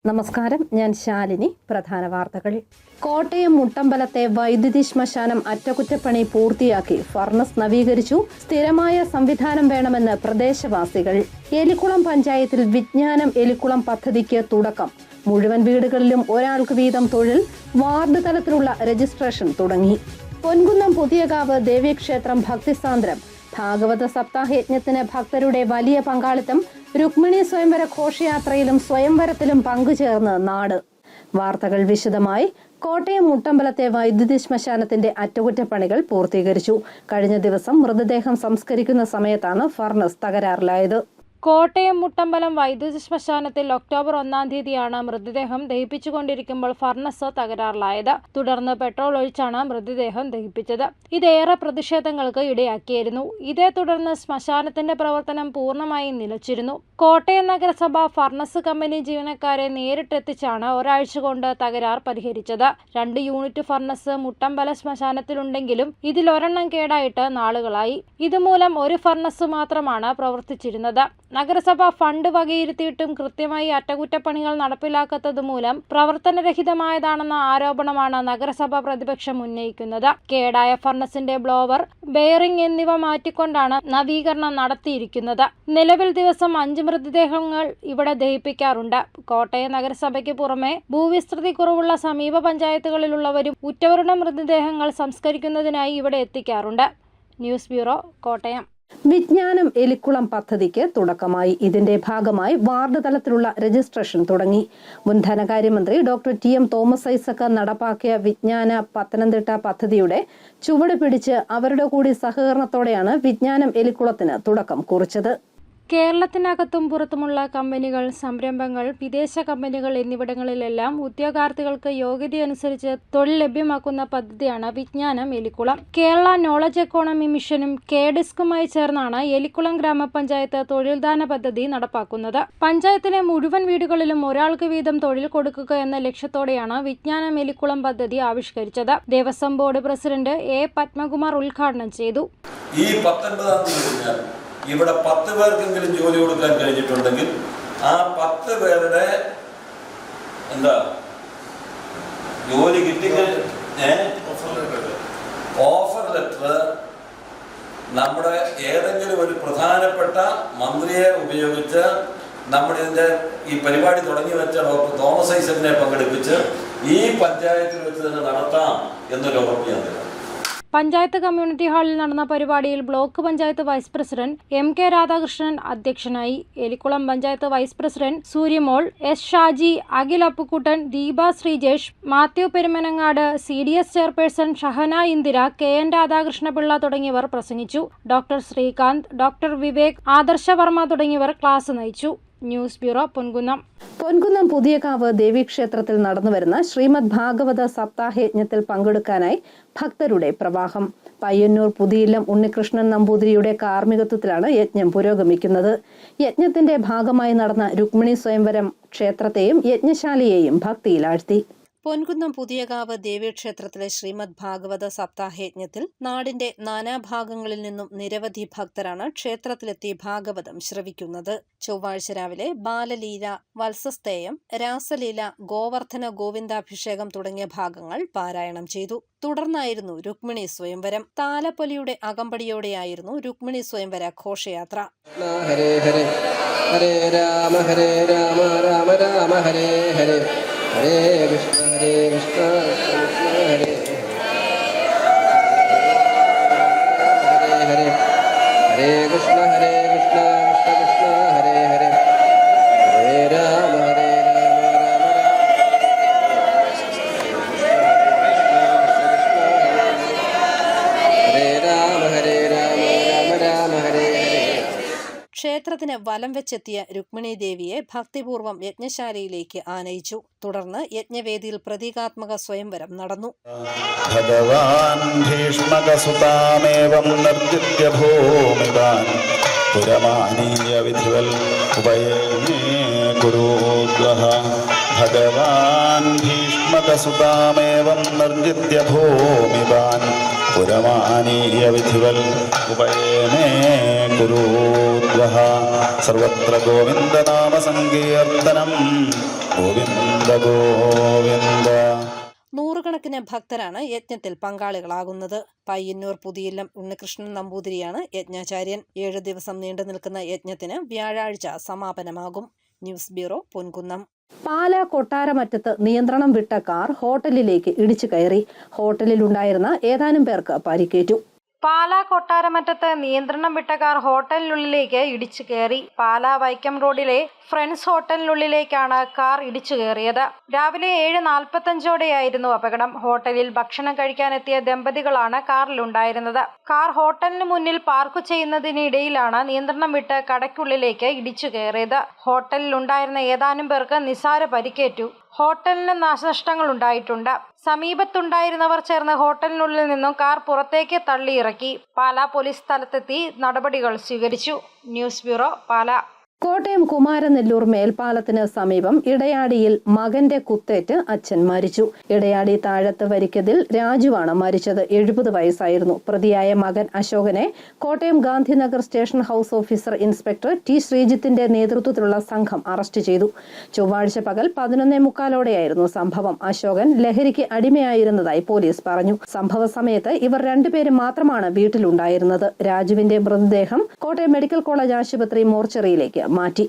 നമസ്കാരം, ഞാൻ ശാലിനി. പ്രധാന വാർത്തകൾ. കോട്ടയം മുട്ടമ്പലത്തെ വൈദ്യുതി ശ്മശാനം അറ്റകുറ്റപ്പണി പൂർത്തിയാക്കി. ഫർണസ് നവീകരിച്ചു. സ്ഥിരമായ സംവിധാനം വേണമെന്ന് പ്രദേശവാസികൾ. എലിക്കുളം പഞ്ചായത്തിൽ വിജ്ഞാനം എലിക്കുളം പദ്ധതിക്ക് തുടക്കം. മുഴുവൻ വീടുകളിലും ഒരാൾക്ക് വീതം തൊഴിൽ. വാർഡ് തലത്തിലുള്ള രജിസ്ട്രേഷൻ തുടങ്ങി. പൊൻകുന്നം പുതിയകാവ് ദേവീക്ഷേത്രം ഭക്തിസാന്ദ്രം. ഭാഗവത സപ്താഹയജ്ഞത്തിന് ഭക്തരുടെ വലിയ പങ്കാളിത്തം. രുക്മിണി സ്വയംവര ഘോഷയാത്രയിലും സ്വയംവരത്തിലും പങ്കുചേർന്ന് നാട്. വാർത്തകൾ വിശദമായി. കോട്ടയം മുട്ടമ്പലത്തെ വൈദ്യുതി ശ്മശാനത്തിന്റെ അറ്റകുറ്റപ്പണികൾ പൂർത്തീകരിച്ചു. കഴിഞ്ഞ ദിവസം മൃതദേഹം സംസ്കരിക്കുന്ന സമയത്താണ് ഫർണസ് തകരാറിലായത്. കോട്ടയം മുട്ടമ്പലം വൈദ്യുതി ശ്മശാനത്തിൽ ഒക്ടോബർ 1 തീയതിയാണ് മൃതദേഹം ദഹിപ്പിച്ചുകൊണ്ടിരിക്കുമ്പോൾ ഫർണസ് തകരാറിലായത്. തുടർന്ന് പെട്രോൾ ഒഴിച്ചാണ് മൃതദേഹം ദഹിപ്പിച്ചത്. ഇതേറെ പ്രതിഷേധങ്ങൾക്ക് ഇടയാക്കിയിരുന്നു. ഇതേ തുടർന്ന് ശ്മശാനത്തിന്റെ പ്രവർത്തനം പൂർണ്ണമായും നിലച്ചിരുന്നു. കോട്ടയം നഗരസഭ ഫർണസ് കമ്പനി ജീവനക്കാരെ നേരിട്ടെത്തിച്ചാണ് ഒരാഴ്ച കൊണ്ട് തകരാർ പരിഹരിച്ചത്. 2 യൂണിറ്റ് ഫർണസ് മുട്ടമ്പല ശ്മശാനത്തിലുണ്ടെങ്കിലും ഇതിലൊരെണ്ണം കേടായിട്ട് നാളുകളായി. ഇതുമൂലം ഒരു ഫർണസ് മാത്രമാണ് പ്രവർത്തിച്ചിരുന്നത്. നഗരസഭ ഫണ്ട് വകയിരുത്തിയിട്ടും കൃത്യമായി അറ്റകുറ്റപ്പണികൾ നടപ്പിലാക്കാത്തത് മൂലം പ്രവർത്തനരഹിതമായതാണെന്ന ആരോപണമാണ് നഗരസഭ പ്രതിപക്ഷം ഉന്നയിക്കുന്നത്. കേടായ ഫർണസിന്റെ ബ്ലോവർ, ബെയറിംഗ് എന്നിവ മാറ്റിക്കൊണ്ടാണ് നവീകരണം നടത്തിയിരിക്കുന്നത്. നിലവിൽ ദിവസം 5 മൃതദേഹങ്ങൾ ഇവിടെ ദഹിപ്പിക്കാറുണ്ട്. കോട്ടയം നഗരസഭയ്ക്ക് പുറമെ ഭൂവിസ്തൃതി കുറവുള്ള സമീപ പഞ്ചായത്തുകളിലുള്ളവരും ഉറ്റവരുടെ മൃതദേഹങ്ങൾ സംസ്കരിക്കുന്നതിനായി ഇവിടെ എത്തിക്കാറുണ്ട്. News bureau, Kottayam. വിജ്ഞാനം എലിക്കുളം പദ്ധതിക്ക് തുടക്കമായി. ഇതിന്റെ ഭാഗമായി വാർഡ് തലത്തിലുള്ള രജിസ്ട്രേഷൻ തുടങ്ങി. മുൻ ധനകാര്യമന്ത്രി ഡോക്ടർ ടി.എം. തോമസ് ഐസക് നടപ്പാക്കിയ വിജ്ഞാന പത്തനംതിട്ട പദ്ധതിയുടെ ചുവട് പിടിച്ച് അവരുടെ കൂടി സഹകരണത്തോടെയാണ് വിജ്ഞാനം എലിക്കുളത്തിന് തുടക്കം കുറിച്ചത്. കേരളത്തിനകത്തും പുറത്തുമുള്ള കമ്പനികൾ, സംരംഭങ്ങൾ, വിദേശ കമ്പനികൾ എന്നിവിടങ്ങളിലെല്ലാം ഉദ്യോഗാർത്ഥികൾക്ക് യോഗ്യതയനുസരിച്ച് തൊഴിൽ ലഭ്യമാക്കുന്ന പദ്ധതിയാണ് വിജ്ഞാനം എലിക്കുളം. കേരള നോളജ് എക്കോണമി മിഷനും കെഡിസ്കുമായി ചേർന്നാണ് എലിക്കുളം ഗ്രാമപഞ്ചായത്ത് തൊഴിൽദാന പദ്ധതി നടപ്പാക്കുന്നത്. പഞ്ചായത്തിലെ മുഴുവൻ വീടുകളിലും ഒരാൾക്ക് വീതം തൊഴിൽ കൊടുക്കുക എന്ന ലക്ഷ്യത്തോടെയാണ് വിജ്ഞാനം എലിക്കുളം പദ്ധതി ആവിഷ്കരിച്ചത്. Devaswom board president A. Padmakumar ഉദ്ഘാടനം ചെയ്തു. ഇവിടെ 10 പേർക്കെങ്കിലും ജോലി കൊടുക്കാൻ കഴിഞ്ഞിട്ടുണ്ടെങ്കിൽ ആ 10 പേരുടെ ജോലി കിട്ടി ഓഫർ ലെറ്റർ നമ്മുടെ ഏതെങ്കിലും ഒരു പ്രധാനപ്പെട്ട മന്ത്രിയെ ഉപയോഗിച്ച് നമ്മളിതിൻ്റെ ഈ പരിപാടി തുടങ്ങി വെച്ച ഡോക്ടർ തോമസ് ഐസക്കിനെ പങ്കെടുപ്പിച്ച് ഈ പഞ്ചായത്തിൽ വെച്ച് തന്നെ നടത്താം എന്നൊരു ഉറപ്പ് ഞാൻ തരാം. പഞ്ചായത്ത് കമ്മ്യൂണിറ്റി ഹാളിൽ നടന്ന പരിപാടിയിൽ block panchayat vice president M. K. Radhakrishnan അധ്യക്ഷനായി. Elikkulam panchayat vice president Suryamol, S. Shaji, Akhil Appukuttan, Deepa Sreejesh, Mathew Perumanangad, CDS chairperson Shahana Indira, KN Radhakrishnapillai തുടങ്ങിയവർ പ്രസംഗിച്ചു. ഡോക്ടർ ശ്രീകാന്ത്, ഡോക്ടർ വിവേക്, ആദർശ വർമ്മ തുടങ്ങിയവർ ക്ലാസ് നയിച്ചു. News bureau, Ponkunnam. പൊൻകുന്നം പുതിയകാവ് ദേവീക്ഷേത്രത്തിൽ നടന്നുവരുന്ന ശ്രീമദ് ഭാഗവത സപ്താഹയജ്ഞത്തിൽ പങ്കെടുക്കാനായി ഭക്തരുടെ പ്രവാഹം. പയ്യന്നൂർ പുതിയില്ലം ഉണ്ണികൃഷ്ണൻ നമ്പൂതിരിയുടെ കാർമ്മികത്വത്തിലാണ് യജ്ഞം പുരോഗമിക്കുന്നത്. യജ്ഞത്തിന്റെ ഭാഗമായി നടന്ന രുക്മിണി സ്വയംവരം ക്ഷേത്രത്തെയും യജ്ഞശാലയെയും ഭക്തിയിലാഴ്ത്തി. പൊൻകുന്നം പുതിയകാവ് ദേവീക്ഷേത്രത്തിലെ ശ്രീമദ് ഭാഗവത സപ്താഹയജ്ഞത്തിൽ നാടിന്റെ നാനാഭാഗങ്ങളിൽ നിന്നും നിരവധി ഭക്തരാണ് ക്ഷേത്രത്തിലെത്തി ഭാഗവതം ശ്രവിക്കുന്നത്. ചൊവ്വാഴ്ച രാവിലെ ബാലലീല, വത്സസ്തേയം, രാസലീല, ഗോവർദ്ധന ഗോവിന്ദാഭിഷേകം തുടങ്ങിയ ഭാഗങ്ങൾ പാരായണം ചെയ്തു. തുടർന്നായിരുന്നു രുക്മിണി സ്വയംവരം. താലപ്പൊലിയുടെ അകമ്പടിയോടെയായിരുന്നു രുക്മിണി സ്വയംവര ഘോഷയാത്ര. ഹരേ ഹരേ ഹരേ രാമ ഹരേ രാമ രാമ രാമ ഹരേ ഹരേ ഹരേ കൃഷ്ണ ഹരേ കൃഷ്ണ കൃഷ്ണ ഹരേ ഹരേ ഹരേ ഹരേ കൃഷ്ണ ഹരേ കൃഷ്ണ കൃഷ്ണ കൃഷ്ണ ഹരേ ഹരേ ഹരേ രാമ ഹരേ രാമ ഹരേ രാമ ഹരേ രാമ രാമ രാമ ഹരേ ഹരേ. ക്ഷേത്രത്തിന് വലം വെച്ചെത്തിയ രുക്മിണി ദേവിയെ ഭക്തിപൂർവ്വം യജ്ഞശാലയിലേക്ക് ആനയിച്ചു. തുടർന്ന് യജ്ഞവേദിയിൽ പ്രതീകാത്മക സ്വയംവരം നടന്നു. ഭഗവാൻ ഭീഷ്മകസുതാമേവം നിർജിത്യ ഭൂമിവാൻ പുരമാനീയ വിധിവൽ ഉപയേ കുരുദ്വഹ. ഭഗവാൻ ഭീഷ്മകസുതാമേവം നിർജിത്യ ഭൂമിവാൻ പുരമാനീയ വിധിവൽ ഉപയേനേ കുരുദ്വഹ. സർവത്ര ഗോവിന്ദനാമ സങ്കീർത്തനം ഗോവിന്ദ ഗോവിന്ദ. നൂറുകണക്കിന് ഭക്തരാണ് യജ്ഞത്തിൽ പങ്കാളികളാകുന്നത്. പയ്യന്നൂർ പുതിയില്ലം ഉണ്ണികൃഷ്ണൻ നമ്പൂതിരിയാണ് യജ്ഞാചാര്യൻ. 7 ദിവസം നീണ്ടു നിൽക്കുന്ന യജ്ഞത്തിന് വ്യാഴാഴ്ച സമാപനമാകും. News bureau, Ponkunnam. പാലാ കൊട്ടാരമറ്റത്ത് നിയന്ത്രണം വിട്ട കാർ ഹോട്ടലിലേക്ക് ഇടിച്ചു കയറി. ഹോട്ടലിലുണ്ടായിരുന്ന ഏതാനും പേർക്ക് പരിക്കേറ്റു. പാലാ കൊട്ടാരമറ്റത്ത് നിയന്ത്രണം വിട്ട കാർ ഹോട്ടലിനുള്ളിലേക്ക് ഇടിച്ചു കയറി. പാലാ വൈക്കം റോഡിലെ ഫ്രണ്ട്സ് ഹോട്ടലിനുള്ളിലേക്കാണ് കാർ ഇടിച്ചു കയറിയത്. രാവിലെ 7:45ഓടെയായിരുന്നു അപകടം. ഹോട്ടലിൽ ഭക്ഷണം കഴിക്കാനെത്തിയ ദമ്പതികളാണ് കാറിലുണ്ടായിരുന്നത്. കാർ ഹോട്ടലിന് മുന്നിൽ പാർക്ക് ചെയ്യുന്നതിനിടയിലാണ് നിയന്ത്രണം വിട്ട് കടയ്ക്കുള്ളിലേക്ക് ഇടിച്ചു കയറിയത്. ഹോട്ടലിലുണ്ടായിരുന്ന ഏതാനും പേർക്ക് നിസാര പരിക്കേറ്റു. ഹോട്ടലിന് നാശനഷ്ടങ്ങൾ ഉണ്ടായിട്ടുണ്ട്. സമീപത്തുണ്ടായിരുന്നവർ ചേർന്ന് ഹോട്ടലിനുള്ളിൽ നിന്നും കാർ പുറത്തേക്ക് തള്ളിയിറക്കി. പാലാ പോലീസ് സ്ഥലത്തെത്തി നടപടികൾ സ്വീകരിച്ചു. News bureau, Pala. കോട്ടയം കുമാരനെല്ലൂർ മേൽപ്പാലത്തിന് സമീപം ഇടയാടിയിൽ മകന്റെ കുത്തേറ്റ് അച്ഛൻ മരിച്ചു. ഇടയാടി താഴത്ത് വരിക്കതിൽ രാജുവാണ് മരിച്ചത്. 70 വയസ്സായിരുന്നു. പ്രതിയായ മകൻ അശോകനെ Kottayam Gandhinagar station house officer inspector T ശ്രീജിത്തിന്റെ നേതൃത്വത്തിലുള്ള സംഘം അറസ്റ്റ് ചെയ്തു. ചൊവ്വാഴ്ച പകൽ 11:45ഓടെയായിരുന്നു സംഭവം. അശോകൻ ലഹരിക്ക് അടിമയായിരുന്നതായി പോലീസ് പറഞ്ഞു. സംഭവ സമയത്ത് ഇവർ 2 പേരും മാത്രമാണ് വീട്ടിലുണ്ടായിരുന്നത്. രാജുവിന്റെ മൃതദേഹം കോട്ടയം മെഡിക്കൽ കോളേജ് ആശുപത്രി മോർച്ചറിയിലേക്ക് മാറ്റി.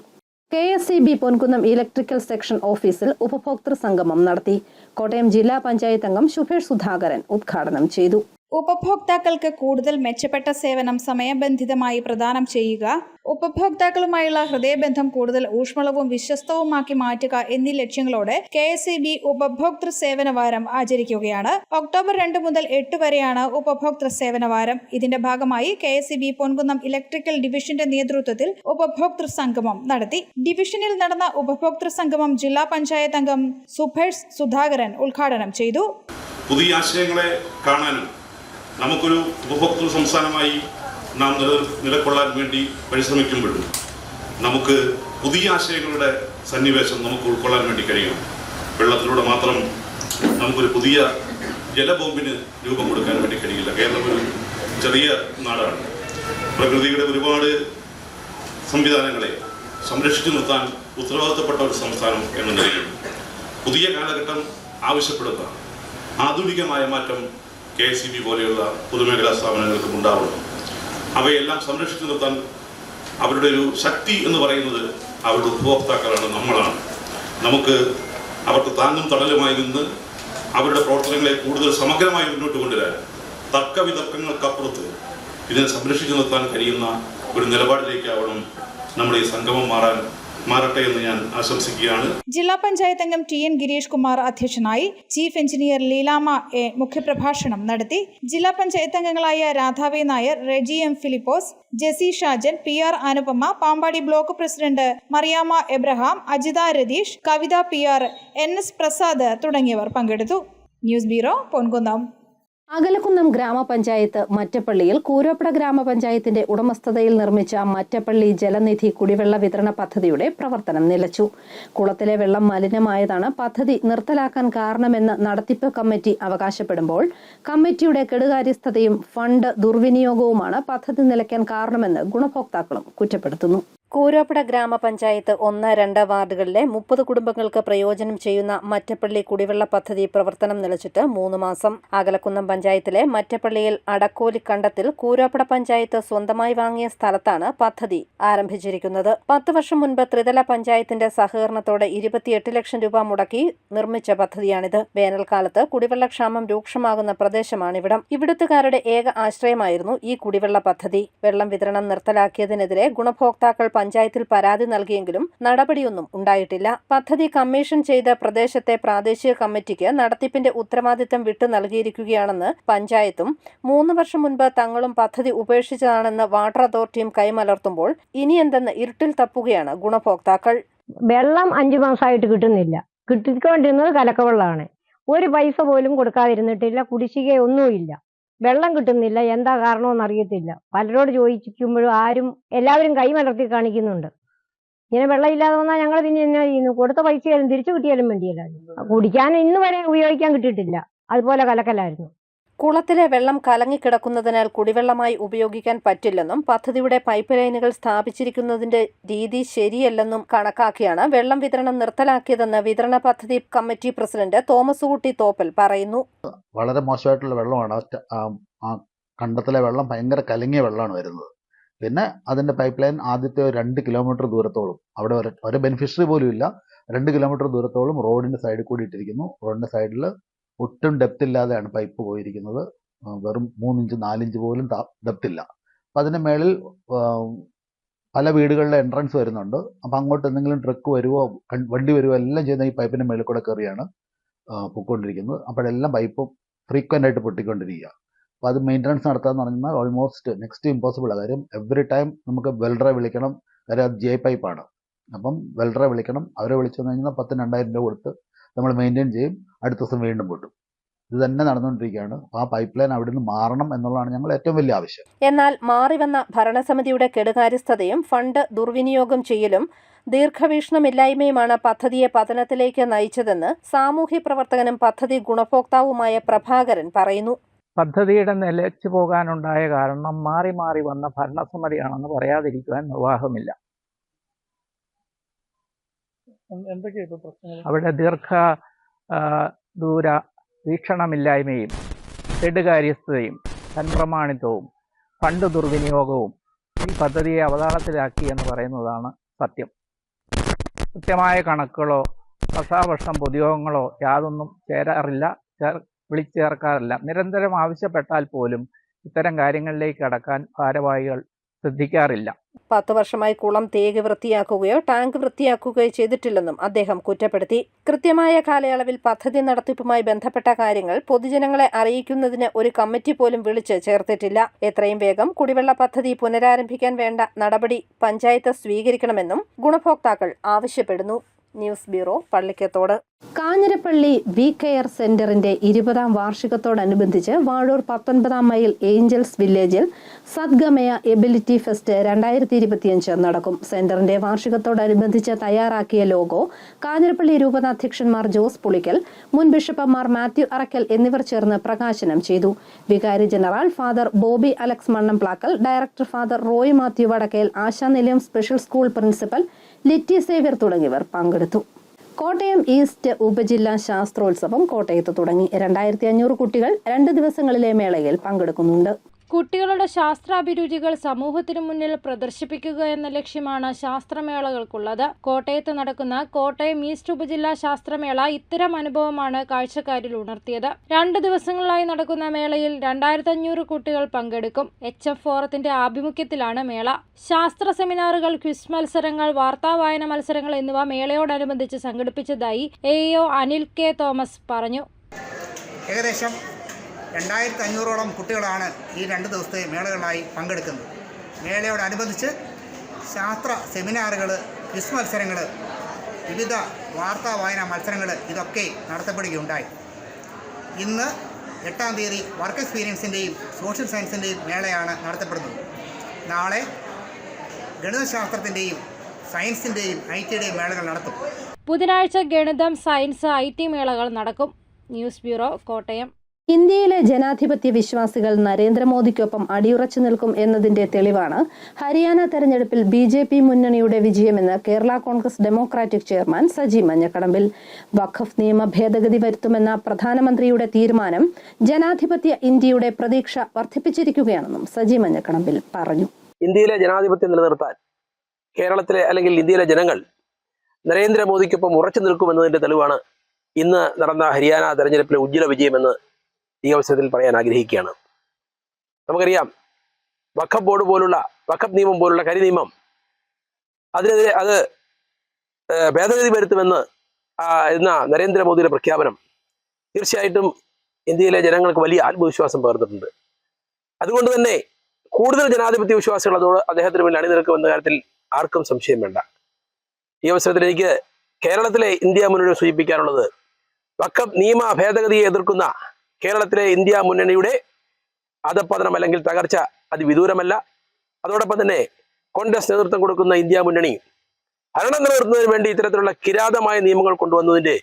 KSEB പൊൻകുന്നം ഇലക്ട്രിക്കൽ സെക്ഷൻ ഓഫീസിൽ ഉപഭോക്തൃ സംഗമം നടത്തി. കോട്ടയം ജില്ലാ പഞ്ചായത്ത് അംഗം ശുഭേഷ് സുധാകരൻ ഉദ്ഘാടനം ചെയ്തു. ഉപഭോക്താക്കൾക്ക് കൂടുതൽ മെച്ചപ്പെട്ട സേവനം സമയബന്ധിതമായി പ്രദാനം ചെയ്യുക, ഉപഭോക്താക്കളുമായുള്ള ഹൃദയബന്ധം കൂടുതൽ ഊഷ്മളവും വിശ്വസ്തവുമാക്കി മാറ്റുക എന്നീ ലക്ഷ്യങ്ങളോടെ KSEB ഉപഭോക്തൃ സേവന വാരം ആചരിക്കുകയാണ്. ഒക്ടോബർ 2 മുതൽ 8 വരെയാണ് ഉപഭോക്തൃ സേവന വാരം. ഇതിന്റെ ഭാഗമായി KSEB പൊൻകുന്നം ഇലക്ട്രിക്കൽ ഡിവിഷന്റെ നേതൃത്വത്തിൽ ഉപഭോക്തൃ സംഗമം നടത്തി. ഡിവിഷനിൽ നടന്ന ഉപഭോക്തൃ സംഗമം ജില്ലാ പഞ്ചായത്ത് അംഗം സുഭേഷ് സുധാകരൻ ഉദ്ഘാടനം ചെയ്തു. പുതിയ ആശയങ്ങളെ കാണാനും നമുക്കൊരു ഉപഭോക്തൃ സംസ്ഥാനമായി നാം നിലകൊള്ളാൻ വേണ്ടി പരിശ്രമിക്കുമ്പോഴും നമുക്ക് പുതിയ ആശയങ്ങളുടെ സന്നിവേശം നമുക്ക് ഉൾക്കൊള്ളാൻ വേണ്ടി കഴിയണം. വെള്ളത്തിലൂടെ മാത്രം നമുക്കൊരു പുതിയ ജലബോംബിന് രൂപം കൊടുക്കാൻ വേണ്ടി കഴിയില്ല. കേരളം ഒരു ചെറിയ നാടാണ്. പ്രകൃതിയുടെ ഒരുപാട് സംവിധാനങ്ങളെ സംരക്ഷിച്ചു നിർത്താൻ ഉത്തരവാദിത്തപ്പെട്ട ഒരു സംസ്ഥാനം എന്ന നിലയിൽ പുതിയ കാലഘട്ടം ആവശ്യപ്പെടുന്ന ആധുനികമായ മാറ്റം KSEB പോലെയുള്ള പൊതുമേഖലാ സ്ഥാപനങ്ങൾക്കും ഉണ്ടാവണം. അവയെല്ലാം സംരക്ഷിച്ചു നിർത്താൻ അവരുടെ ഒരു ശക്തി എന്ന് പറയുന്നത് അവരുടെ ഉപഭോക്താക്കളാണ്, നമ്മളാണ്. നമുക്ക് അവർക്ക് താങ്ങും തണലുമായി നിന്ന് അവരുടെ പ്രവർത്തനങ്ങളെ കൂടുതൽ സമഗ്രമായി മുന്നോട്ട് കൊണ്ടുവരാൻ തർക്കവിതർക്കങ്ങൾക്കപ്പുറത്ത് ഇതിനെ സംരക്ഷിച്ചു നിർത്താൻ കഴിയുന്ന ഒരു നിലപാടിലേക്കാവണം നമ്മുടെ ഈ സംഗമം മാറട്ടെ എന്ന് ഞാൻ ആശംസിക്കുകയാണ്. ജില്ലാ പഞ്ചായത്ത് അംഗം TN ഗിരീഷ് കുമാർ അധ്യക്ഷനായി. ചീഫ് എഞ്ചിനീയർ ലീലാമ A മുഖ്യപ്രഭാഷണം നടത്തി. ജില്ലാ പഞ്ചായത്ത് അംഗങ്ങളായ Radhavi Nair, Reji M Philipose, Jessy Shajan, PR Anupama, Pampady block president Mariamma Abraham, Ajitha Ratheesh, Kavitha PR, NS Prasad തുടങ്ങിയവർ പങ്കെടുത്തു. News bureau, Ponkunnam. അകലക്കുന്നം ഗ്രാമപഞ്ചായത്ത് മറ്റപ്പള്ളിയിൽ കൂരോപ്പട ഗ്രാമപഞ്ചായത്തിന്റെ ഉടമസ്ഥതയിൽ നിർമ്മിച്ച മറ്റപ്പള്ളി ജലനിധി കുടിവെള്ള വിതരണ പദ്ധതിയുടെ പ്രവർത്തനം നിലച്ചു. കുളത്തിലെ വെള്ളം മലിനമായതാണ് പദ്ധതി നിർത്തലാക്കാൻ കാരണമെന്ന് നടത്തിപ്പ് കമ്മിറ്റി അവകാശപ്പെടുമ്പോൾ കമ്മിറ്റിയുടെ കെടുകാര്യസ്ഥതയും ഫണ്ട് ദുർവിനിയോഗവുമാണ് പദ്ധതി നിലയ്ക്കാൻ കാരണമെന്ന് ഗുണഭോക്താക്കളും കുറ്റപ്പെടുത്തുന്നു. കൂരോപ്പട ഗ്രാമപഞ്ചായത്ത് 1, 2 വാർഡുകളിലെ 30 കുടുംബങ്ങൾക്ക് പ്രയോജനം ചെയ്യുന്ന മറ്റപ്പള്ളി കുടിവെള്ള പദ്ധതി പ്രവർത്തനം നിലച്ചിട്ട് 3 മാസം. അകലക്കുന്നം പഞ്ചായത്തിലെ മറ്റപ്പള്ളിയിൽ അടക്കോലിക്കണ്ടത്തിൽ കൂരോപ്പട പഞ്ചായത്ത് സ്വന്തമായി വാങ്ങിയ സ്ഥലത്താണ് പദ്ധതി ആരംഭിച്ചിരിക്കുന്നത്. 10 വർഷം മുൻപ് ത്രിതല പഞ്ചായത്തിന്റെ സഹകരണത്തോടെ 28 ലക്ഷം രൂപ മുടക്കി നിർമ്മിച്ച പദ്ധതിയാണിത്. വേനൽക്കാലത്ത് കുടിവെള്ളക്ഷാമം രൂക്ഷമാകുന്ന പ്രദേശമാണിവിടം. ഇവിടുത്തുകാരുടെ ഏക ആശ്രയമായിരുന്നു ഈ കുടിവെള്ള പദ്ധതി. വെള്ളം വിതരണം നിർത്തലാക്കിയതിനെതിരെ ഗുണഭോക്താക്കൾ പഞ്ചായത്തിൽ പരാതി നൽകിയെങ്കിലും നടപടിയൊന്നും ഉണ്ടായിട്ടില്ല. പദ്ധതി കമ്മീഷൻ ചെയ്ത പ്രദേശത്തെ പ്രാദേശിക കമ്മിറ്റിക്ക് നടത്തിപ്പിന്റെ ഉത്തരവാദിത്തം വിട്ടു നൽകിയിരിക്കുകയാണെന്ന് പഞ്ചായത്തും 3 വർഷം മുൻപ് തങ്ങളും പദ്ധതി ഉപേക്ഷിച്ചതാണെന്ന് വാട്ടർ അതോറിറ്റിയും കൈമലർത്തുമ്പോൾ ഇനിയെന്തെന്ന് ഇരുട്ടിൽ തപ്പുകയാണ് ഗുണഭോക്താക്കൾ. വെള്ളം 5 മാസമായിട്ട് കിട്ടുന്നില്ല. കിട്ടിക്കൊണ്ടിരുന്നത് കലക്കവെള്ളമാണ്. ഒരു പൈസ പോലും കൊടുക്കാതിരുന്നിട്ടില്ല. കുടിശ്ശികയൊന്നുമില്ല. വെള്ളം കിട്ടുന്നില്ല. എന്താ കാരണമെന്ന് അറിയത്തില്ല. പലരോട് ചോദിക്കുമ്പോഴും എല്ലാവരും കൈമലർത്തി കാണിക്കുന്നുണ്ട്. ഇങ്ങനെ വെള്ളം ഇല്ലാതെ വന്നാൽ ഞങ്ങൾ പിന്നെ എന്നാ ചെയ്യുന്നു? കൊടുത്ത പൈസയാലും തിരിച്ചു കിട്ടിയാലും വേണ്ടിയല്ല. കുടിക്കാൻ ഇന്ന് വരെ ഉപയോഗിക്കാൻ കിട്ടിയിട്ടില്ല. അതുപോലെ കലക്കലായിരുന്നു. കുളത്തിലെ വെള്ളം കലങ്ങിക്കിടക്കുന്നതിനാൽ കുടിവെള്ളമായി ഉപയോഗിക്കാൻ പറ്റില്ലെന്നും പദ്ധതിയുടെ പൈപ്പ് ലൈനുകൾ സ്ഥാപിച്ചിരിക്കുന്നതിന്റെ രീതി ശരിയല്ലെന്നും കണക്കാക്കിയാണ് വെള്ളം വിതരണം നിർത്തലാക്കിയതെന്ന് വിതരണ പദ്ധതി കമ്മിറ്റി പ്രസിഡന്റ് തോമസ് കുട്ടി തോപ്പൽ പറയുന്നു. വളരെ മോശമായിട്ടുള്ള വെള്ളമാണ്. ആ കണ്ടത്തിലെ വെള്ളം ഭയങ്കര കലങ്ങിയ വെള്ളമാണ് വരുന്നത്. പിന്നെ അതിൻ്റെ പൈപ്പ് ലൈൻ ആദ്യത്തെ 2 കിലോമീറ്റർ ദൂരത്തോളം, അവിടെ ഒരു ബെനിഫിഷ്യറി പോലും ഇല്ല, 2 കിലോമീറ്റർ ദൂരത്തോളം റോഡിൻ്റെ സൈഡിൽ കൂടി ഇട്ടിരിക്കുന്നു. റോഡിൻ്റെ സൈഡിൽ ഒട്ടും ഡെപ്ത് ഇല്ലാതെയാണ് പൈപ്പ് പോയിരിക്കുന്നത്. വെറും 3 ഇഞ്ച് 4 ഇഞ്ച് പോലും ഡെപ്ത് ഇല്ല. അപ്പം അതിൻ്റെ മേളിൽ പല വീടുകളിലെ എൻട്രൻസ് വരുന്നുണ്ട്. അപ്പം അങ്ങോട്ട് എന്തെങ്കിലും ട്രക്ക് വരുവോ വണ്ടി വരുവോ എല്ലാം ചെയ്യുന്ന ഈ പൈപ്പിൻ്റെ മേളിൽ കൂടെ കയറിയാണ് പൊയ്ക്കൊണ്ടിരിക്കുന്നത്. അപ്പോഴെല്ലാം പൈപ്പും ഫ്രീക്വൻ്റ് ആയിട്ട് പൊട്ടിക്കൊണ്ടിരിക്കുക. അപ്പോൾ അത് മെയിൻ്റനൻസ് നടത്താമെന്ന് പറഞ്ഞാൽ ഓൾമോസ്റ്റ് നെക്സ്റ്റ് ഇമ്പോസിബിൾ. കാര്യം എവറി ടൈം നമുക്ക് വെൽഡറെ വിളിക്കണം. കാര്യം അത് ജെ പൈപ്പാണ്. അപ്പം വെൽഡറെ വിളിക്കണം. അവരെ വിളിച്ചു വന്നു കഴിഞ്ഞാൽ 10,000-2,000 രൂപ കൊടുത്ത് നമ്മൾ മെയിൻറ്റെയിൻ ചെയ്യും. അടുത്ത ദിവസം വീണ്ടും പൊട്ടും. ഇത് തന്നെ നടന്നുകൊണ്ടിരിക്കുകയാണ്. ആ പൈപ്പ് ലൈൻ അവിടെ നിന്ന് മാറണം എന്നുള്ളതാണ് ഞങ്ങൾ ഏറ്റവും വലിയ ആവശ്യം. എന്നാൽ മാറിവന്ന ഭരണസമിതിയുടെ കെടുകാര്യസ്ഥതയും ഫണ്ട് ദുർവിനിയോഗം ചെയ്യലും ദീർഘവീക്ഷണമില്ലായ്മയുമാണ് പദ്ധതിയെ പതനത്തിലേക്ക് നയിച്ചതെന്ന് സാമൂഹ്യ പ്രവർത്തകനും പദ്ധതി ഗുണഭോക്താവുമായ പ്രഭാകരൻ പറയുന്നു. പദ്ധതിയുടെ നിലച്ചു പോകാനുണ്ടായ കാരണം മാറി മാറി വന്ന ഭരണസമിതിയാണെന്ന് പറയാതിരിക്കുവാൻ നിർവാഹമില്ല. അവിടെ ദൂര വീക്ഷണമില്ലായ്മയും കെടുകാര്യസ്ഥതയും തൻപ്രമാണിത്വവും ഫണ്ട് ദുർവിനിയോഗവും ഈ പദ്ധതിയെ അവതാളത്തിലാക്കി എന്ന് പറയുന്നതാണ് സത്യം. കൃത്യമായ കണക്കുകളോ വർഷാവർഷം പൊതുയോഗങ്ങളോ യാതൊന്നും വിളിച്ചേർക്കാറില്ല. നിരന്തരം ആവശ്യപ്പെട്ടാൽ പോലും ഇത്തരം കാര്യങ്ങളിലേക്ക് കടക്കാൻ ഭാരവാഹികൾ ശ്രദ്ധിക്കാറില്ല. 10 വർഷമായി കുളം തേകി വൃത്തിയാക്കുകയോ ടാങ്ക് വൃത്തിയാക്കുകയോ ചെയ്തിട്ടില്ലെന്നും അദ്ദേഹം കുറ്റപ്പെടുത്തി. കൃത്യമായ കാലയളവിൽ പദ്ധതി നടത്തിപ്പുമായി ബന്ധപ്പെട്ട കാര്യങ്ങൾ പൊതുജനങ്ങളെ അറിയിക്കുന്നതിന് ഒരു കമ്മിറ്റി പോലും വിളിച്ച് ചേർത്തിട്ടില്ല. എത്രയും വേഗം കുടിവെള്ള പദ്ധതി പുനരാരംഭിക്കാൻ വേണ്ട നടപടി പഞ്ചായത്ത് സ്വീകരിക്കണമെന്നും ഗുണഭോക്താക്കൾ ആവശ്യപ്പെടുന്നു. News bureau, Pallikkathodu. Kanjirappally we care സെന്ററിന്റെ 20ാം വാർഷികത്തോടനുബന്ധിച്ച് വാഴൂർ 19ാം മൈൽ ഏഞ്ചൽസ് വില്ലേജിൽ സദ്ഗമയ എബിലിറ്റി ഫെസ്റ്റ് 2025 നടക്കും. സെന്ററിന്റെ വാർഷികത്തോടനുബന്ധിച്ച് തയ്യാറാക്കിയ ലോഗോ കാഞ്ഞിരപ്പള്ളി രൂപതാധ്യക്ഷന്മാർ ജോസ് പുളിക്കൽ, മുൻ ബിഷപ്പുമാർ മാത്യു അറക്കൽ എന്നിവർ ചേർന്ന് പ്രകാശനം ചെയ്തു. വികാരി general father Bobby Alex Mannamplackal, director father Roy Mathew Vadakkel, Ashanilayam special school principal Litty Xavier തുടങ്ങിയവർ പങ്കെടുത്തു. കോട്ടയം ഈസ്റ്റ് ഉപജില്ലാ ശാസ്ത്രോത്സവം കോട്ടയത്ത് തുടങ്ങി. 2500 കുട്ടികൾ 2 ദിവസങ്ങളിലെ മേളയിൽ പങ്കെടുക്കുന്നുണ്ട്. കുട്ടികളുടെ ശാസ്ത്രാഭിരുചികൾ സമൂഹത്തിനു മുന്നിൽ പ്രദർശിപ്പിക്കുക എന്ന ലക്ഷ്യമാണ് ശാസ്ത്രമേളകൾക്കുള്ളത്. കോട്ടയത്ത് നടക്കുന്ന കോട്ടയം ഈസ്റ്റ് ഉപജില്ലാ ശാസ്ത്രമേള ഇത്തരം അനുഭവമാണ് കാഴ്ചക്കാരിൽ ഉണർത്തിയത്. 2 ദിവസങ്ങളിലായി നടക്കുന്ന മേളയിൽ 2500 കുട്ടികൾ പങ്കെടുക്കും. HF ഫോറത്തിന്റെ ആഭിമുഖ്യത്തിലാണ് മേള. ശാസ്ത്ര സെമിനാറുകൾ, ക്വിസ് മത്സരങ്ങൾ, വാർത്താവായന മത്സരങ്ങൾ എന്നിവ മേളയോടനുബന്ധിച്ച് സംഘടിപ്പിച്ചതായി AO അനിൽ കെ തോമസ് പറഞ്ഞു. ഏകദേശം 2500ഓളം കുട്ടികളാണ് ഈ 2 ദിവസത്തെ മേളകളിലായി പങ്കെടുക്കുന്നത്. മേളയോടനുബന്ധിച്ച് ശാസ്ത്ര സെമിനാറുകൾ, ക്വിസ് മത്സരങ്ങൾ, വിവിധ വാർത്താ വായന മത്സരങ്ങൾ ഇതൊക്കെ നടത്തപ്പെടുകയുണ്ടായി. ഇന്ന് 8ാം തീയതി വർക്ക് എക്സ്പീരിയൻസിൻ്റെയും സോഷ്യൽ സയൻസിൻ്റെയും മേളയാണ് നടത്തപ്പെടുന്നത്. നാളെ ഗണിതശാസ്ത്രത്തിൻ്റെയും സയൻസിൻ്റെയും IT-യുടെയും മേളകൾ നടത്തും. ബുധനാഴ്ച ഗണിതം, സയൻസ്, IT മേളകൾ നടക്കും. News bureau, Kottayam. ഇന്ത്യയിലെ ജനാധിപത്യ വിശ്വാസികൾ നരേന്ദ്രമോദിക്കൊപ്പം അടിയുറച്ചു നിൽക്കും എന്നതിന്റെ തെളിവാണ് ഹരിയാന തെരഞ്ഞെടുപ്പിൽ BJP മുന്നണിയുടെ വിജയമെന്ന് കേരള കോൺഗ്രസ് ഡെമോക്രാറ്റിക് ചെയർമാൻ സജി മഞ്ഞക്കടമ്പിൽ. വഖഫ് നിയമ ഭേദഗതി വരുത്തുമെന്ന പ്രധാനമന്ത്രിയുടെ തീരുമാനം ജനാധിപത്യ ഇന്ത്യയുടെ പ്രതീക്ഷ വർദ്ധിപ്പിച്ചിരിക്കുകയാണെന്നും സജി മഞ്ഞക്കടമ്പിൽ പറഞ്ഞു. ഇന്ത്യയിലെ ജനാധിപത്യം നിലനിർത്താൻ കേരളത്തിലെ അല്ലെങ്കിൽ ഇന്ത്യയിലെ ജനങ്ങൾ നരേന്ദ്രമോദിക്കൊപ്പം ഉറച്ചു നിൽക്കുമെന്നതിന്റെ തെളിവാണ് ഇന്ന് നടന്ന ഹരിയാന തെരഞ്ഞെടുപ്പിലെ ഉജ്ജ്വല വിജയമെന്ന് ഈ അവസരത്തിൽ പറയാൻ ആഗ്രഹിക്കുകയാണ്. നമുക്കറിയാം, വഖഫ് നിയമം പോലുള്ള കരി നിയമം, അതിനെതിരെ അത് ഭേദഗതി വരുത്തുമെന്ന് എന്ന നരേന്ദ്രമോദിയുടെ പ്രഖ്യാപനം തീർച്ചയായിട്ടും ഇന്ത്യയിലെ ജനങ്ങൾക്ക് വലിയ ആത്മവിശ്വാസം പകർന്നിട്ടുണ്ട്. അതുകൊണ്ട് തന്നെ കൂടുതൽ ജനാധിപത്യ വിശ്വാസികൾ അതോട് അദ്ദേഹത്തിന് മുന്നിൽ അണിനിരക്കുമെന്ന കാര്യത്തിൽ ആർക്കും സംശയം വേണ്ട. ഈ അവസരത്തിൽ എനിക്ക് കേരളത്തിലെ ഇന്ത്യ മുന്നണി സൂചിപ്പിക്കാനുള്ളത്, വഖഫ് നിയമ ഭേദഗതിയെ എതിർക്കുന്ന കേരളത്തിലെ ഇന്ത്യ മുന്നണിയുടെ അധപ്പതനം അല്ലെങ്കിൽ തകർച്ച അതിവിദൂരമല്ല. അതോടൊപ്പം തന്നെ കോൺഗ്രസ് നേതൃത്വം കൊടുക്കുന്ന ഇന്ത്യ മുന്നണി ഭരണം നിലനിർത്തുന്നതിന് വേണ്ടി ഇത്തരത്തിലുള്ള കിരാതമായ നിയമങ്ങൾ കൊണ്ടുവന്നതിന്റെ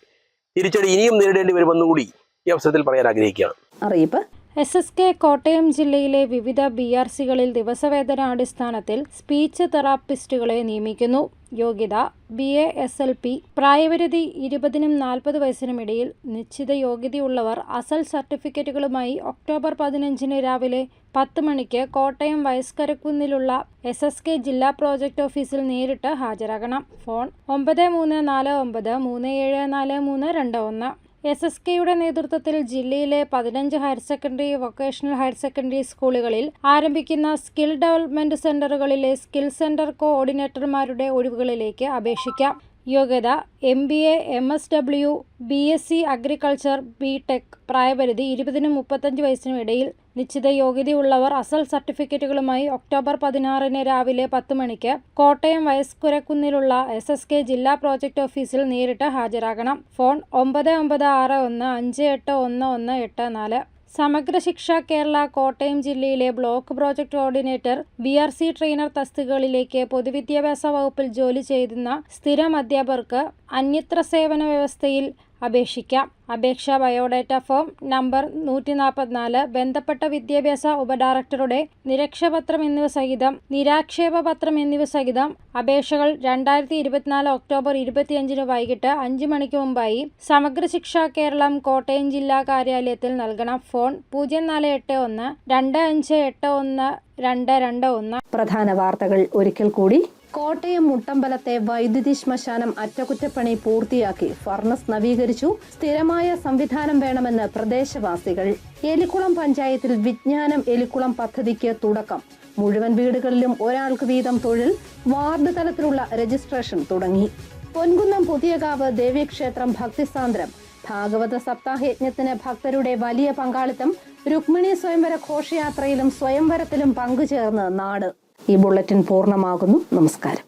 തിരിച്ചടി ഇനിയും നേരിടേണ്ടി വരുമെന്നുകൂടി ഈ അവസരത്തിൽ പറയാൻ ആഗ്രഹിക്കുകയാണ്. അറിയിപ്പ് SSK കോട്ടയം ജില്ലയിലെ വിവിധ BRCകളിൽ ദിവസവേതനാടിസ്ഥാനത്തിൽ സ്പീച്ച് തെറാപ്പിസ്റ്റുകളെ നിയമിക്കുന്നു. യോഗ്യത BA SLP. പ്രായപരിധി 20നും 40 വയസ്സിനും ഇടയിൽ. നിശ്ചിത യോഗ്യതയുള്ളവർ അസൽ സർട്ടിഫിക്കറ്റുകളുമായി ഒക്ടോബർ 15 രാവിലെ 10 മണിക്ക് കോട്ടയം വയസ്കരക്കുന്നിലുള്ള SSK ജില്ലാ പ്രോജക്ട് ഓഫീസിൽ നേരിട്ട് ഹാജരാകണം. ഫോൺ 9349374321. SSKയുടെ നേതൃത്വത്തിൽ ജില്ലയിലെ 15 higher secondary, vocational higher secondary സ്കൂളുകളിൽ ആരംഭിക്കുന്ന സ്കിൽ ഡെവലപ്മെന്റ് സെന്ററുകളിലെ സ്കിൽ സെന്റർ കോർഡിനേറ്റർമാരുടെ ഒഴിവുകളിലേക്ക് അപേക്ഷിക്കാം. യോഗ്യത MBA, MSW, BSc agriculture, BTech. പ്രായപരിധി 20നും 35 വയസ്സിനും ഇടയിൽ. നിശ്ചിത യോഗ്യതയുള്ളവർ അസൽ സർട്ടിഫിക്കറ്റുകളുമായി ഒക്ടോബർ 16 രാവിലെ 10 മണിക്ക് കോട്ടയം വയസ്കുരക്കുന്നിലുള്ള SSK ജില്ലാ പ്രോജക്ട് ഓഫീസിൽ നേരിട്ട് ഹാജരാകണം. ഫോൺ 9961581184. സമഗ്ര ശിക്ഷ കേരള കോട്ടയം ജില്ലയിലെ block project coordinator, BRC trainer തസ്തികകളിലേക്ക് പൊതുവിദ്യാഭ്യാസ വകുപ്പിൽ ജോലി ചെയ്യുന്ന സ്ഥിരം അധ്യാപകർക്ക് അന്യത്ര സേവന വ്യവസ്ഥയിൽ അപേക്ഷിക്കാം. അപേക്ഷ ബയോഡാറ്റ ഫോം നമ്പർ 144, ബന്ധപ്പെട്ട വിദ്യാഭ്യാസ ഉപഡയറക്ടറുടെ നിരക്ഷപത്രം എന്നിവ സഹിതം, നിരാക്ഷേപപത്രം എന്നിവ സഹിതം അപേക്ഷകൾ 2024 ഒക്ടോബർ 25 വൈകിട്ട് 5 മണിക്ക് മുമ്പായി സമഗ്ര ശിക്ഷ കേരളം കോട്ടയം ജില്ലാ കാര്യാലയത്തിൽ നൽകണം. ഫോൺ 048125812221. പ്രധാന വാർത്തകൾ ഒരിക്കൽ കൂടി. കോട്ടയം മുട്ടമ്പലത്തെ വൈദ്യുതി ശ്മശാനം അറ്റകുറ്റപ്പണി പൂർത്തിയാക്കി ഫർണസ് നവീകരിച്ചു. സ്ഥിരമായ സംവിധാനം വേണമെന്ന് പ്രദേശവാസികൾ. എലിക്കുളം പഞ്ചായത്തിൽ വിജ്ഞാനം എലിക്കുളം പദ്ധതിക്ക് തുടക്കം. മുഴുവൻ വീടുകളിലും ഒരാൾക്ക് വീതം തൊഴിൽ. വാർഡ് തലത്തിലുള്ള രജിസ്ട്രേഷൻ തുടങ്ങി. പൊൻകുന്നം പുതിയകാവ് ദേവീക്ഷേത്രം ഭക്തിസാന്ദ്രം. ഭാഗവത സപ്താഹയജ്ഞത്തിന് ഭക്തരുടെ വലിയ പങ്കാളിത്തം. രുക്മിണി സ്വയംവര ഘോഷയാത്രയിലും സ്വയംവരത്തിലും പങ്കുചേർന്ന് നാട്. ഈ ബുള്ളറ്റിൻ പൂർണ്ണമാകുന്നു. നമസ്കാരം.